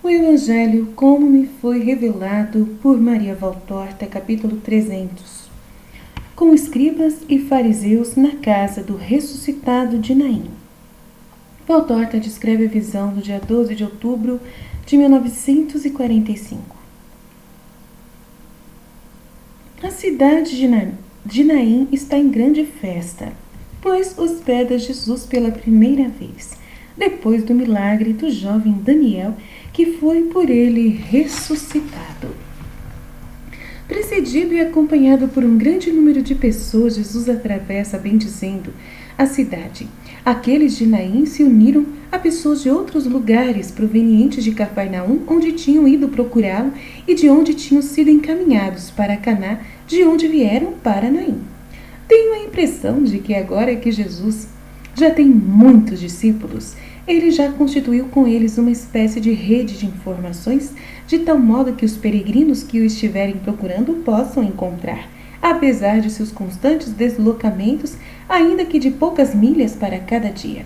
O Evangelho como me foi revelado por Maria Valtorta, capítulo 300. Com escribas e fariseus na casa do ressuscitado de Naim. Valtorta descreve a visão do dia 12 de outubro de 1945. A cidade de Naim está em grande festa, pois hospeda Jesus pela primeira vez, depois do milagre do jovem Daniel, que foi por ele ressuscitado. Precedido e acompanhado por um grande número de pessoas, Jesus atravessa bendizendo a cidade. Aqueles de Naim se uniram a pessoas de outros lugares provenientes de Cafarnaum, onde tinham ido procurá-lo e de onde tinham sido encaminhados para Caná, de onde vieram para Naim. Tenho a impressão de que agora que Jesus já tem muitos discípulos, ele já constituiu com eles uma espécie de rede de informações, de tal modo que os peregrinos que o estiverem procurando possam encontrar, apesar de seus constantes deslocamentos, ainda que de poucas milhas para cada dia,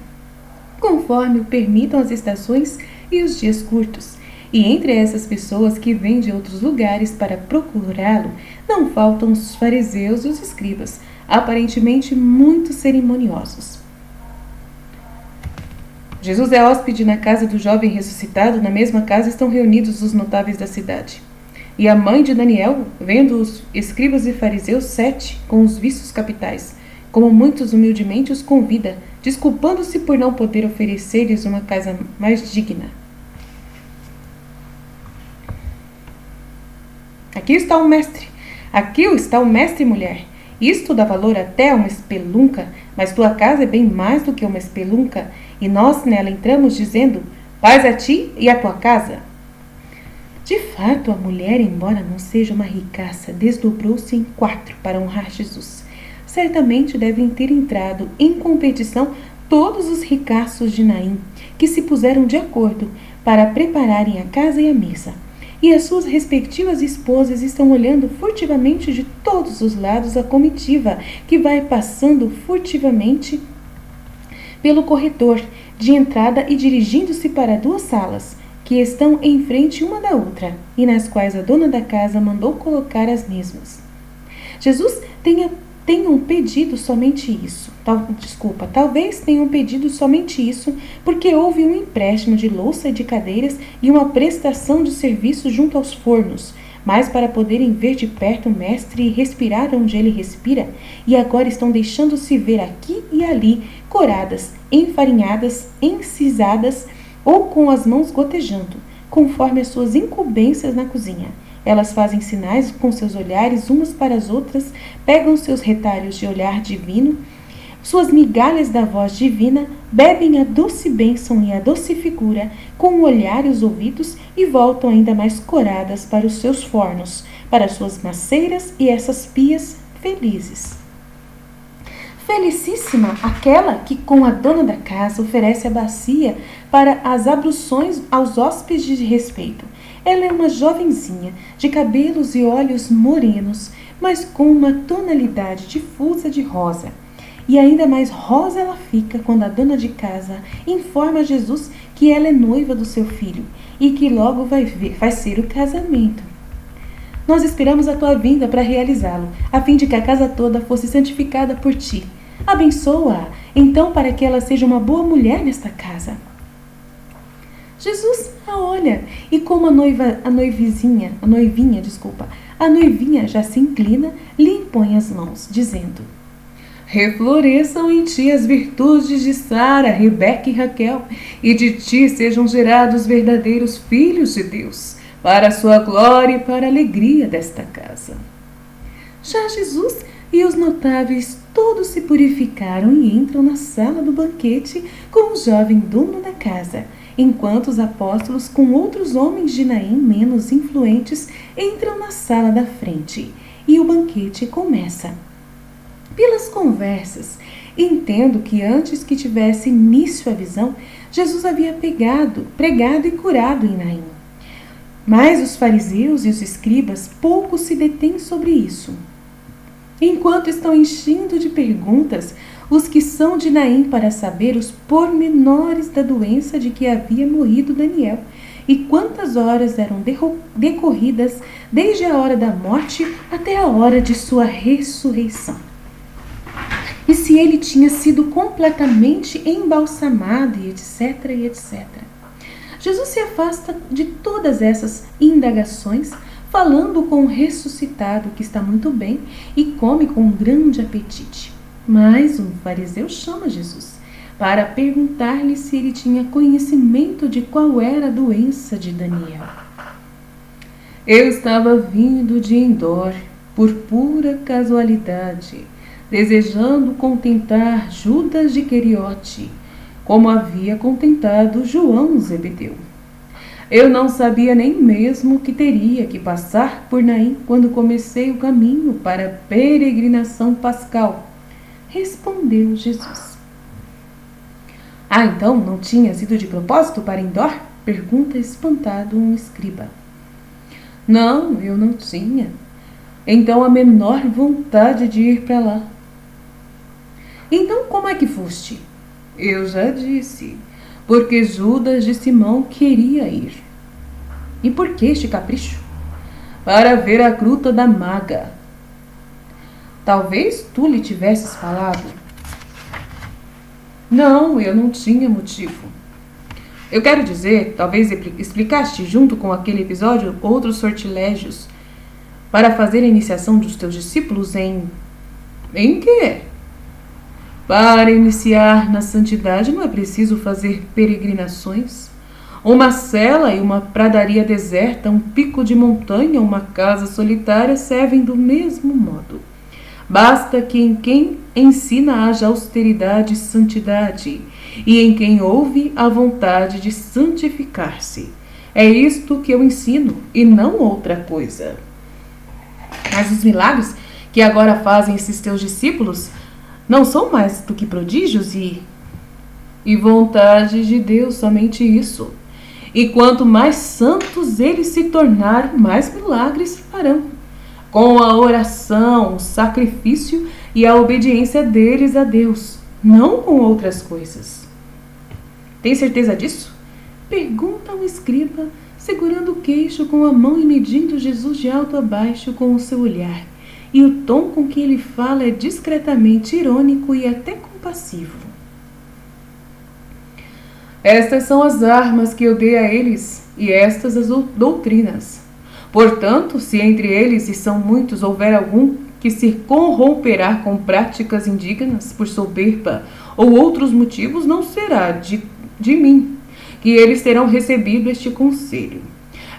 conforme o permitam as estações e os dias curtos. E entre essas pessoas que vêm de outros lugares para procurá-lo, não faltam os fariseus e os escribas, aparentemente muito cerimoniosos. Jesus é hóspede na casa do jovem ressuscitado. Na mesma casa estão reunidos os notáveis da cidade. E a mãe de Daniel, vendo os escribas e fariseus 7 com os vícios capitais, como muitos humildemente os convida, desculpando-se por não poder oferecer-lhes uma casa mais digna. Aqui está o mestre, mulher. Isto dá valor até a uma espelunca, mas tua casa é bem mais do que uma espelunca, e nós nela entramos dizendo, paz a ti e à tua casa. De fato, a mulher, embora não seja uma ricaça, desdobrou-se em 4 para honrar Jesus. Certamente devem ter entrado em competição todos os ricaços de Naim, que se puseram de acordo para prepararem a casa e a mesa. E as suas respectivas esposas estão olhando furtivamente de todos os lados a comitiva que vai passando furtivamente pelo corredor de entrada e dirigindo-se para 2 salas, que estão em frente uma da outra, e nas quais a dona da casa mandou colocar as mesmas. Jesus tenham pedido somente isso. Talvez tenham pedido somente isso porque houve um empréstimo de louça e de cadeiras e uma prestação de serviço junto aos fornos, mas para poderem ver de perto o mestre e respirar onde ele respira, e agora estão deixando-se ver aqui e ali, coradas, enfarinhadas, encisadas ou com as mãos gotejando, conforme as suas incumbências na cozinha. Elas fazem sinais com seus olhares umas para as outras, pegam seus retalhos de olhar divino, suas migalhas da voz divina, bebem a doce bênção e a doce figura, com o olhar e os ouvidos, e voltam ainda mais coradas para os seus fornos, para suas maceiras e essas pias felizes. Felicíssima aquela que com a dona da casa oferece a bacia para as abluções aos hóspedes de respeito. Ela é uma jovenzinha, de cabelos e olhos morenos, mas com uma tonalidade difusa de rosa. E ainda mais rosa ela fica quando a dona de casa informa a Jesus que ela é noiva do seu filho e que logo vai ser o casamento. Nós esperamos a tua vinda para realizá-lo, a fim de que a casa toda fosse santificada por ti. Abençoa-a, então, para que ela seja uma boa mulher nesta casa. Jesus a olha, e como a noivinha já se inclina, lhe impõe as mãos, dizendo: refloresçam em ti as virtudes de Sara, Rebeca e Raquel, e de ti sejam gerados verdadeiros filhos de Deus, para a sua glória e para a alegria desta casa. Já Jesus e os notáveis todos se purificaram e entram na sala do banquete com o jovem dono da casa, enquanto os apóstolos, com outros homens de Naim menos influentes, entram na sala da frente, e o banquete começa. Pelas conversas, entendo que antes que tivesse início a visão, Jesus havia pregado e curado em Naim. Mas os fariseus e os escribas pouco se detêm sobre isso. Enquanto estão enchendo de perguntas os que são de Naim para saber os pormenores da doença de que havia morrido Daniel, e quantas horas eram decorridas desde a hora da morte até a hora de sua ressurreição. E se ele tinha sido completamente embalsamado, e etc, e etc. Jesus se afasta de todas essas indagações, falando com o ressuscitado, que está muito bem, e come com um grande apetite. Mas um fariseu chama Jesus para perguntar-lhe se ele tinha conhecimento de qual era a doença de Daniel. Eu estava vindo de Endor, por pura casualidade, desejando contentar Judas de Queriote, como havia contentado João Zebedeu. Eu não sabia nem mesmo que teria que passar por Naim quando comecei o caminho para a peregrinação pascal, respondeu Jesus. Então não tinha sido de propósito para Endor? Pergunta espantado um escriba. Não, eu não tinha. Então a menor vontade de ir para lá. Então como é que foste? Eu já disse, porque Judas de Simão queria ir. E por que este capricho? Para ver a gruta da maga. Talvez tu lhe tivesses falado. Não, eu não tinha motivo. Eu quero dizer, talvez explicaste junto com aquele episódio outros sortilégios para fazer a iniciação dos teus discípulos em quê? Para iniciar na santidade não é preciso fazer peregrinações. Uma cela e uma pradaria deserta, um pico de montanha, uma casa solitária servem do mesmo modo. Basta que em quem ensina haja austeridade e santidade, e em quem ouve a vontade de santificar-se. É isto que eu ensino, e não outra coisa. Mas os milagres que agora fazem esses teus discípulos não são mais do que prodígios e vontade de Deus, somente isso. E quanto mais santos eles se tornarem, mais milagres farão. Com a oração, o sacrifício e a obediência deles a Deus, não com outras coisas. Tem certeza disso? Pergunta um escriba, segurando o queixo com a mão e medindo Jesus de alto a baixo com o seu olhar. E o tom com que ele fala é discretamente irônico e até compassivo. Estas são as armas que eu dei a eles, e estas as doutrinas. Portanto, se entre eles, e são muitos, houver algum que se corromperá com práticas indignas por soberba ou outros motivos, não será de mim que eles terão recebido este conselho.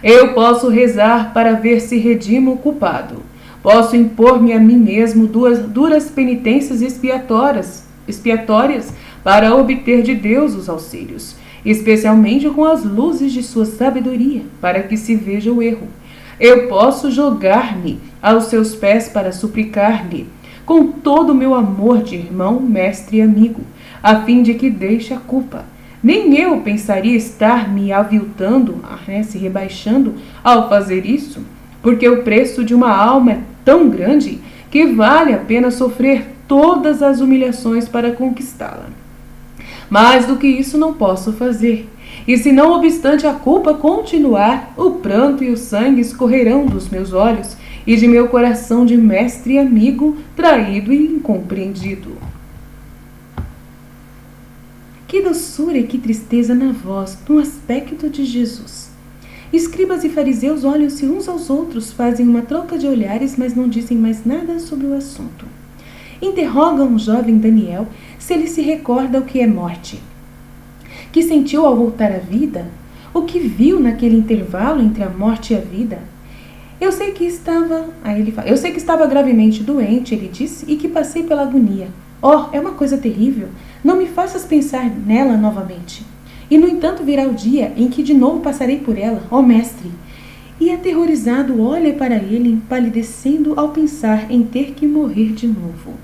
Eu posso rezar para ver se redimo o culpado. Posso impor-me a mim mesmo duras penitências expiatórias para obter de Deus os auxílios, especialmente com as luzes de sua sabedoria, para que se veja o erro. Eu posso jogar-me aos seus pés para suplicar-lhe, com todo o meu amor de irmão, mestre e amigo, a fim de que deixe a culpa. Nem eu pensaria estar me aviltando, se rebaixando ao fazer isso, porque o preço de uma alma é tão grande que vale a pena sofrer todas as humilhações para conquistá-la. Mais do que isso não posso fazer. E se não obstante a culpa continuar, o pranto e o sangue escorrerão dos meus olhos e de meu coração de mestre e amigo, traído e incompreendido. Que doçura e que tristeza na voz, no aspecto de Jesus. Escribas e fariseus olham-se uns aos outros, fazem uma troca de olhares, mas não dizem mais nada sobre o assunto. Interrogam o jovem Daniel se ele se recorda o que é morte. Que sentiu ao voltar à vida? O que viu naquele intervalo entre a morte e a vida? Eu sei que estava gravemente doente, ele disse, e que passei pela agonia. É uma coisa terrível. Não me faças pensar nela novamente. E, no entanto, virá o dia em que de novo passarei por ela, mestre. E, aterrorizado, olha para ele, empalidecendo ao pensar em ter que morrer de novo.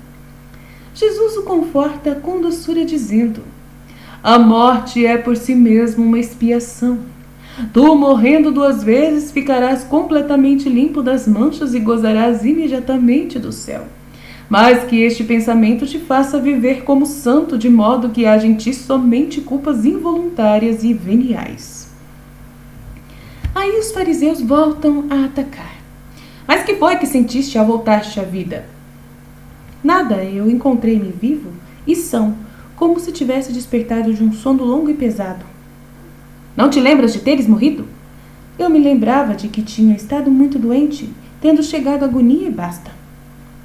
Jesus o conforta com doçura, dizendo: a morte é por si mesma uma expiação. Tu, morrendo 2 vezes, ficarás completamente limpo das manchas e gozarás imediatamente do céu. Mas que este pensamento te faça viver como santo, de modo que haja em ti somente culpas involuntárias e veniais. Aí os fariseus voltam a atacar. Mas que foi que sentiste ao voltar-te à vida? Nada, eu encontrei-me vivo e são, como se tivesse despertado de um sono longo e pesado. Não te lembras de teres morrido? Eu me lembrava de que tinha estado muito doente, tendo chegado à agonia e basta.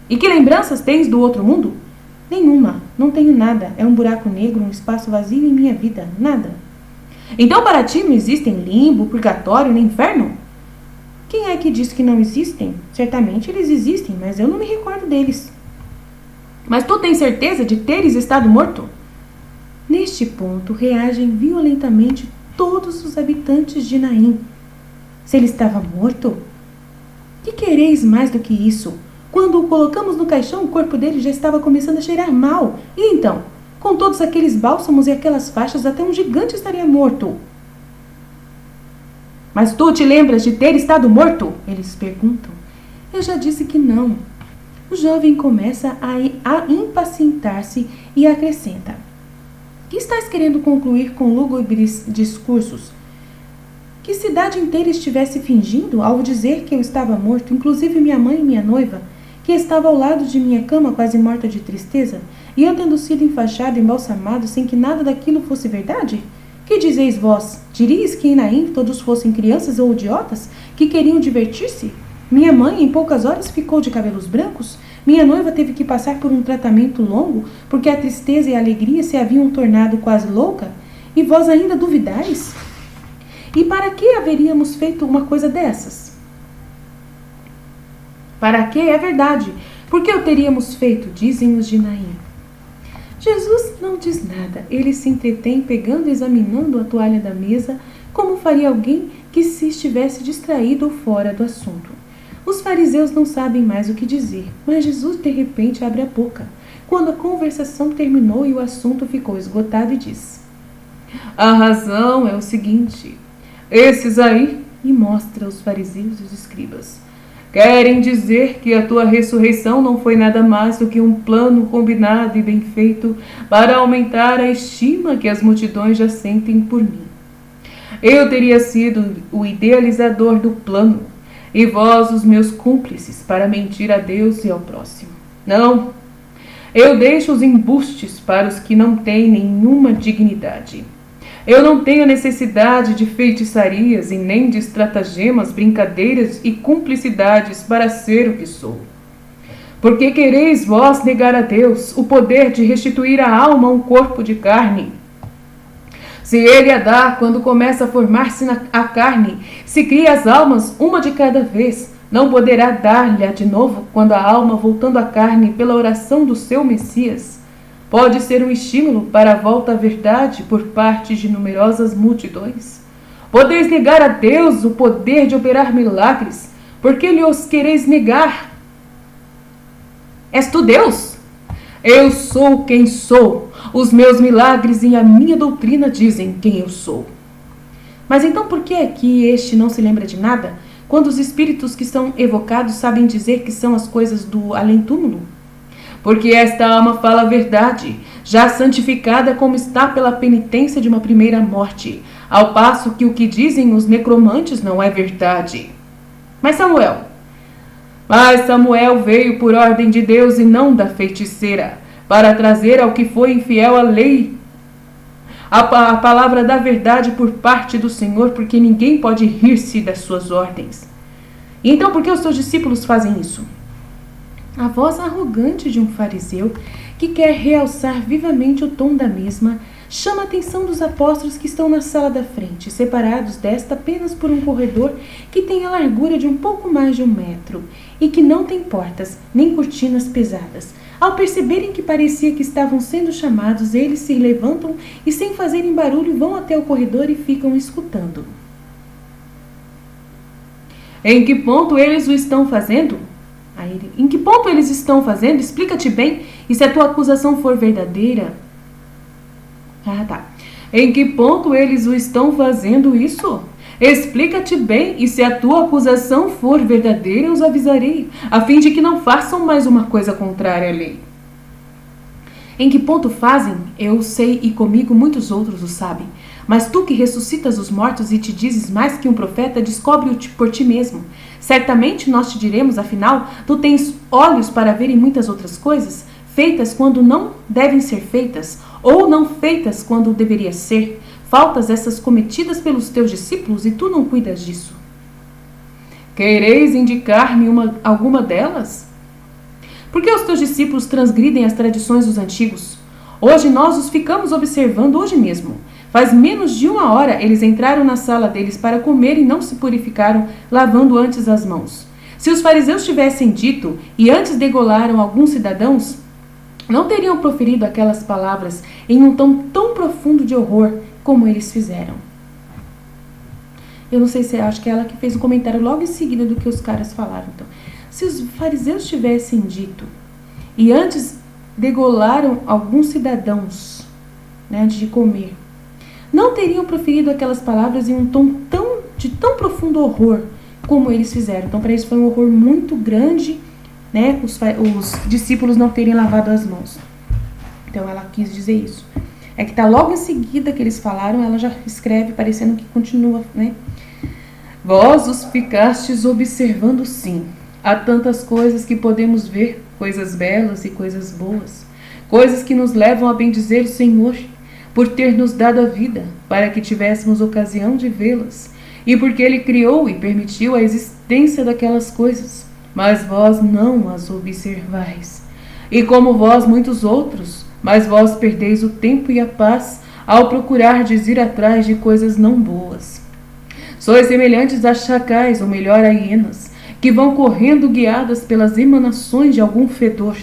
E que lembranças tens do outro mundo? Nenhuma, não tenho nada, é um buraco negro, um espaço vazio em minha vida, nada. Então para ti não existem limbo, purgatório nem inferno? Quem é que diz que não existem? Certamente eles existem, mas eu não me recordo deles. Mas tu tens certeza de teres estado morto? Neste ponto reagem violentamente todos os habitantes de Naim. Se ele estava morto? Que quereis mais do que isso? Quando o colocamos no caixão, o corpo dele já estava começando a cheirar mal. E então? Com todos aqueles bálsamos e aquelas faixas, até um gigante estaria morto. Mas tu te lembras de ter estado morto? Eles perguntam. Eu já disse que não. O jovem começa a impacientar-se e acrescenta. Que estás querendo concluir com lúgubres discursos? Que cidade inteira estivesse fingindo ao dizer que eu estava morto, inclusive minha mãe e minha noiva, que estava ao lado de minha cama quase morta de tristeza, e eu tendo sido enfaixado e embalsamado sem que nada daquilo fosse verdade? Que dizeis vós? Diríeis que em Naim todos fossem crianças ou idiotas, que queriam divertir-se? Minha mãe, em poucas horas, ficou de cabelos brancos. Minha noiva teve que passar por um tratamento longo, porque a tristeza e a alegria se haviam tornado quase louca. E vós ainda duvidais? E para que haveríamos feito uma coisa dessas? Para que? É verdade. Por que o teríamos feito? Dizem os de Naim. Jesus não diz nada. Ele se entretém pegando e examinando a toalha da mesa, como faria alguém que se estivesse distraído ou fora do assunto. Os fariseus não sabem mais o que dizer, mas Jesus de repente abre a boca, quando a conversação terminou e o assunto ficou esgotado, e diz: a razão é o seguinte, esses aí, e mostra os fariseus e os escribas, querem dizer que a tua ressurreição não foi nada mais do que um plano combinado e bem feito para aumentar a estima que as multidões já sentem por mim. Eu teria sido o idealizador do plano, e vós os meus cúmplices para mentir a Deus e ao próximo. Não, eu deixo os embustes para os que não têm nenhuma dignidade. Eu não tenho necessidade de feitiçarias e nem de estratagemas, brincadeiras e cumplicidades para ser o que sou. Porque quereis vós negar a Deus o poder de restituir à alma um corpo de carne? Se ele a dá quando começa a formar-se a carne, se cria as almas uma de cada vez, não poderá dar-lhe de novo quando a alma, voltando à carne pela oração do seu Messias, pode ser um estímulo para a volta à verdade por parte de numerosas multidões? Podeis negar a Deus o poder de operar milagres, porque lhe os quereis negar? És tu Deus? Eu sou quem sou. Os meus milagres e a minha doutrina dizem quem eu sou. Mas então por que é que este não se lembra de nada, quando os espíritos que são evocados sabem dizer que são as coisas do além-túmulo? Porque esta alma fala a verdade, já santificada como está pela penitência de uma primeira morte, ao passo que o que dizem os necromantes não é verdade. Mas Samuel veio por ordem de Deus e não da feiticeira, para trazer ao que foi infiel à lei a palavra da verdade por parte do Senhor, porque ninguém pode rir-se das suas ordens. E então por que os seus discípulos fazem isso? A voz arrogante de um fariseu, que quer realçar vivamente o tom da mesma, chama a atenção dos apóstolos que estão na sala da frente, separados desta apenas por um corredor que tem a largura de um pouco mais de 1 metro e que não tem portas nem cortinas pesadas. Ao perceberem que parecia que estavam sendo chamados, eles se levantam e, sem fazerem barulho, vão até o corredor e ficam escutando. Em que ponto eles o estão fazendo? Em que ponto eles estão fazendo? Explica-te bem, e se a tua acusação for verdadeira... Em que ponto eles o estão fazendo isso? Explica-te bem, e se a tua acusação for verdadeira, eu os avisarei, a fim de que não façam mais uma coisa contrária à lei. Em que ponto fazem? Eu sei, e comigo muitos outros o sabem. Mas tu que ressuscitas os mortos e te dizes mais que um profeta, descobre-o por ti mesmo. Certamente nós te diremos, afinal, tu tens olhos para verem muitas outras coisas, feitas quando não devem ser feitas, ou não feitas quando deveria ser. Faltas essas cometidas pelos teus discípulos e tu não cuidas disso. Quereis indicar-me alguma delas? Por que os teus discípulos transgridem as tradições dos antigos? Hoje nós os ficamos observando hoje mesmo. Faz menos de 1 hora eles entraram na sala deles para comer e não se purificaram, lavando antes as mãos. Se os fariseus tivessem dito, e antes degolaram alguns cidadãos, não teriam proferido aquelas palavras em um tom tão profundo de horror como eles fizeram. Eu não sei se acho que é ela que fez um comentário logo em seguida do que os caras falaram. Então, se os fariseus tivessem dito, e antes degolaram alguns cidadãos, né, antes de comer, não teriam proferido aquelas palavras em um tom de tão profundo horror como eles fizeram. Então, para eles foi um horror muito grande, né, os discípulos não terem lavado as mãos. Então, ela quis dizer isso. É que está logo em seguida que eles falaram, ela já escreve parecendo que continua, né? Vós os ficastes observando, sim. Há tantas coisas que podemos ver, coisas belas e coisas boas, coisas que nos levam a bendizer o Senhor, por ter nos dado a vida, para que tivéssemos ocasião de vê-las, e porque Ele criou e permitiu a existência daquelas coisas, mas vós não as observais. E como vós muitos outros, mas vós perdeis o tempo e a paz ao procurardes ir atrás de coisas não boas. Sois semelhantes a chacais, ou melhor, a hienas, que vão correndo guiadas pelas emanações de algum fedor,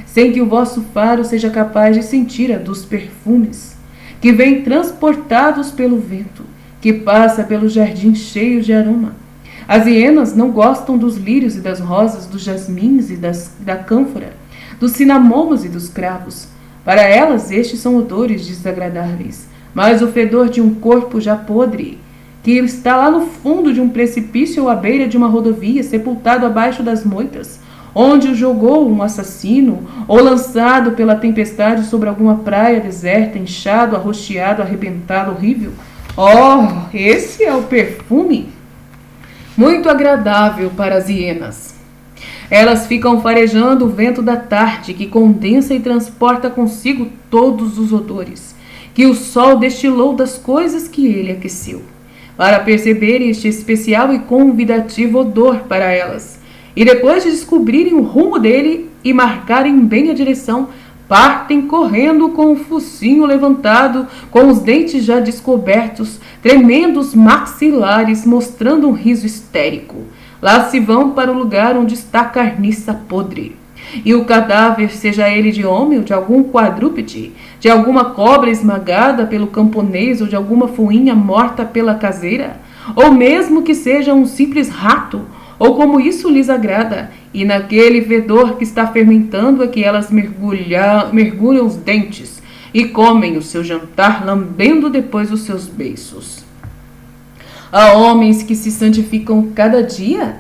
sem que o vosso faro seja capaz de sentir a dos perfumes, que vêm transportados pelo vento, que passa pelo jardim cheio de aroma. As hienas não gostam dos lírios e das rosas, dos jasmins e da cânfora, dos cinamomos e dos cravos. Para elas estes são odores desagradáveis, mas o fedor de um corpo já podre, que está lá no fundo de um precipício ou à beira de uma rodovia, sepultado abaixo das moitas, onde o jogou um assassino, ou lançado pela tempestade sobre alguma praia deserta, inchado, arroxeado, arrebentado, horrível. Oh, esse é o perfume muito agradável para as hienas. Elas ficam farejando o vento da tarde, que condensa e transporta consigo todos os odores, que o sol destilou das coisas que ele aqueceu, para perceberem este especial e convidativo odor para elas. E depois de descobrirem o rumo dele e marcarem bem a direção, partem correndo com o focinho levantado, com os dentes já descobertos, tremendos maxilares, mostrando um riso histérico. Lá se vão para o lugar onde está a carniça podre. E o cadáver, seja ele de homem ou de algum quadrúpede, de alguma cobra esmagada pelo camponês ou de alguma fuinha morta pela caseira, ou mesmo que seja um simples rato, ou como isso lhes agrada, e naquele fedor que está fermentando é que elas mergulham os dentes e comem o seu jantar, lambendo depois os seus beiços. Há homens que se santificam cada dia?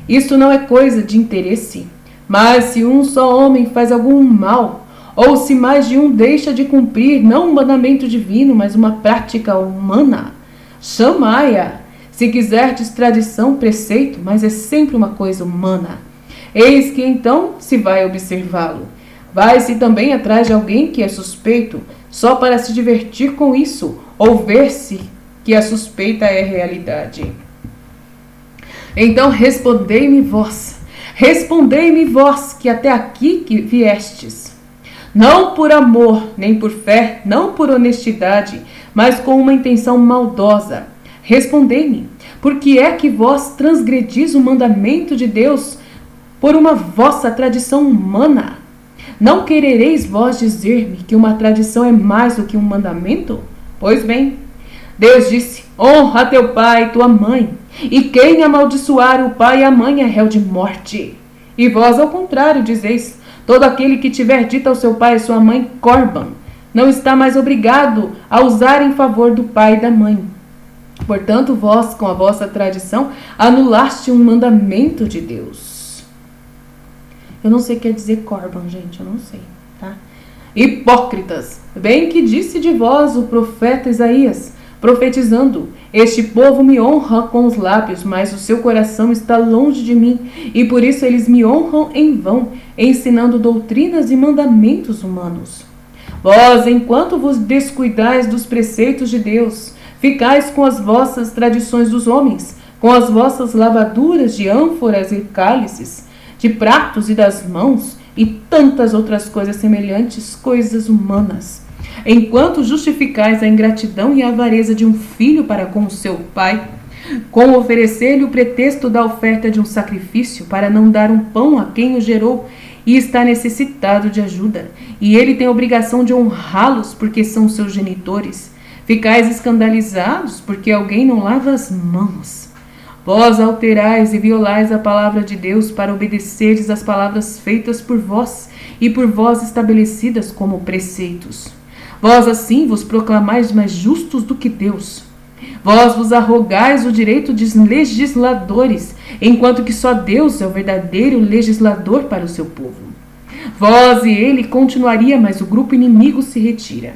Isso não é coisa de interesse. Mas se um só homem faz algum mal, ou se mais de um deixa de cumprir não um mandamento divino, mas uma prática humana, chamai-a. Se quiserdes tradição, preceito, mas é sempre uma coisa humana. Eis que então se vai observá-lo. Vai-se também atrás de alguém que é suspeito, só para se divertir com isso, ou ver-se que a suspeita é realidade. Então respondei-me vós, que até aqui que viestes, não por amor, nem por fé, não por honestidade, mas com uma intenção maldosa. Respondei-me, por que é que vós transgredis o mandamento de Deus por uma vossa tradição humana? Não querereis vós dizer-me que uma tradição é mais do que um mandamento? Pois bem, Deus disse, honra teu pai e tua mãe, e quem amaldiçoar o pai e a mãe é réu de morte. E vós, ao contrário, dizeis, todo aquele que tiver dito ao seu pai e sua mãe, Corban, não está mais obrigado a usar em favor do pai e da mãe. Portanto, vós, com a vossa tradição, anulaste um mandamento de Deus. Eu não sei o que quer dizer Corban, gente, eu não sei, tá? Hipócritas, bem que disse de vós o profeta Isaías, profetizando: este povo me honra com os lábios, mas o seu coração está longe de mim, e por isso eles me honram em vão, ensinando doutrinas e mandamentos humanos. Vós, enquanto vos descuidais dos preceitos de Deus, ficais com as vossas tradições dos homens, com as vossas lavaduras de ânforas e cálices, de pratos e das mãos, e tantas outras coisas semelhantes, coisas humanas. Enquanto justificais a ingratidão e a avareza de um filho para com o seu pai, com oferecer-lhe o pretexto da oferta de um sacrifício para não dar um pão a quem o gerou e está necessitado de ajuda, e ele tem a obrigação de honrá-los porque são seus genitores, ficais escandalizados porque alguém não lava as mãos. Vós alterais e violais a palavra de Deus para obedeceres às palavras feitas por vós e por vós estabelecidas como preceitos. Vós assim vos proclamais mais justos do que Deus. Vós vos arrogais o direito de legisladores, enquanto que só Deus é o verdadeiro legislador para o seu povo. Vós e ele continuaria, mas o grupo inimigo se retira.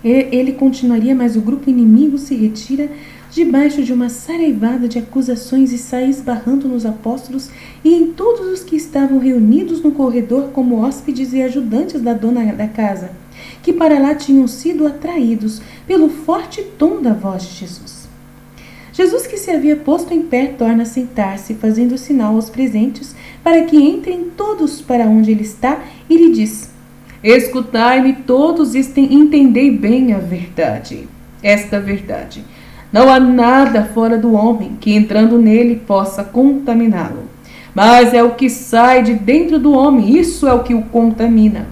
Ele continuaria, mas o grupo inimigo se retira debaixo de uma saraivada de acusações e sai esbarrando nos apóstolos e em todos os que estavam reunidos no corredor como hóspedes e ajudantes da dona da casa, que para lá tinham sido atraídos pelo forte tom da voz de Jesus. Jesus, que se havia posto em pé, torna a sentar-se, fazendo sinal aos presentes para que entrem todos para onde ele está, e lhe diz: escutai-me todos e entendei bem a verdade. Esta verdade. Não há nada fora do homem que, entrando nele, possa contaminá-lo. Mas é o que sai de dentro do homem, isso é o que o contamina.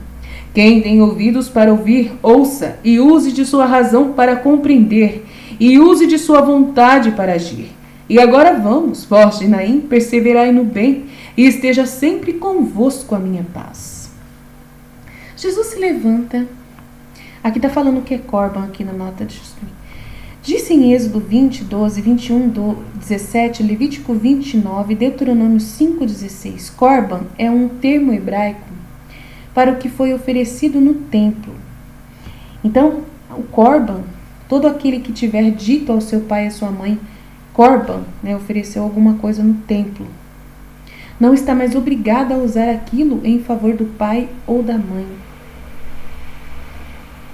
Quem tem ouvidos para ouvir, ouça, e use de sua razão para compreender, e use de sua vontade para agir. E agora vamos, vós de Naim, perseverai no bem, e esteja sempre convosco a minha paz. Jesus se levanta. Aqui está falando que é Corban, aqui na nota de Jesus. Disse em Êxodo 20, 12, 21, 17, Levítico 29, Deuteronômio 5, 16. Corban é um termo hebraico para o que foi oferecido no templo. Então, o Corban, todo aquele que tiver dito ao seu pai e à sua mãe, Corban, ofereceu alguma coisa no templo, não está mais obrigado a usar aquilo em favor do pai ou da mãe.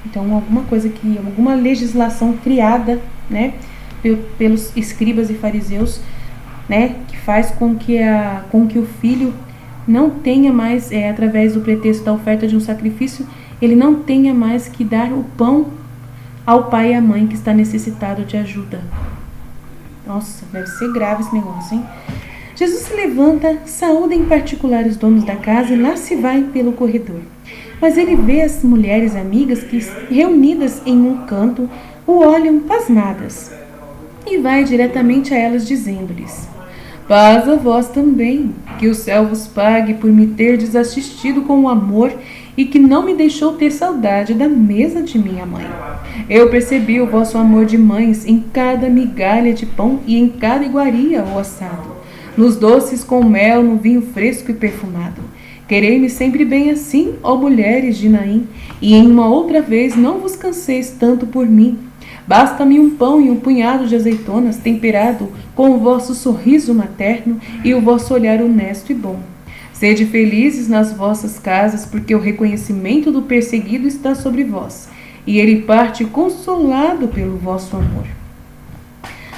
Então, alguma legislação criada, pelos escribas e fariseus, que faz com que o filho não tenha mais, através do pretexto da oferta de um sacrifício, ele não tenha mais que dar o pão ao pai e à mãe que está necessitado de ajuda. Nossa, deve ser grave esse negócio, hein? Jesus se levanta, saúda em particular os donos da casa e lá se vai pelo corredor. Mas ele vê as mulheres amigas que, reunidas em um canto, o olham pasmadas. E vai diretamente a elas dizendo-lhes: paz a vós também, que o céu vos pague por me terdes assistido com amor e que não me deixou ter saudade da mesa de minha mãe. Eu percebi o vosso amor de mães em cada migalha de pão e em cada iguaria ou assado, nos doces com mel, no vinho fresco e perfumado. Querei-me sempre bem assim, ó mulheres de Naim, e em uma outra vez não vos canseis tanto por mim. Basta-me um pão e um punhado de azeitonas temperado com o vosso sorriso materno e o vosso olhar honesto e bom. Sede felizes nas vossas casas, porque o reconhecimento do perseguido está sobre vós, e ele parte consolado pelo vosso amor.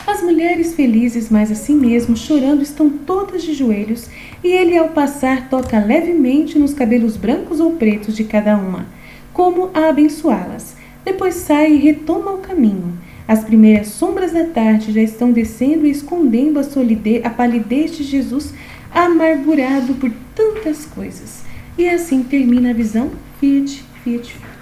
As mulheres felizes, mas assim mesmo, chorando, estão todas de joelhos, e ele, ao passar, toca levemente nos cabelos brancos ou pretos de cada uma, como a abençoá-las. Depois sai e retoma o caminho. As primeiras sombras da tarde já estão descendo e escondendo a palidez de Jesus, amargurado por tantas coisas. E assim termina a visão. Fiat, Fiat, Fiat.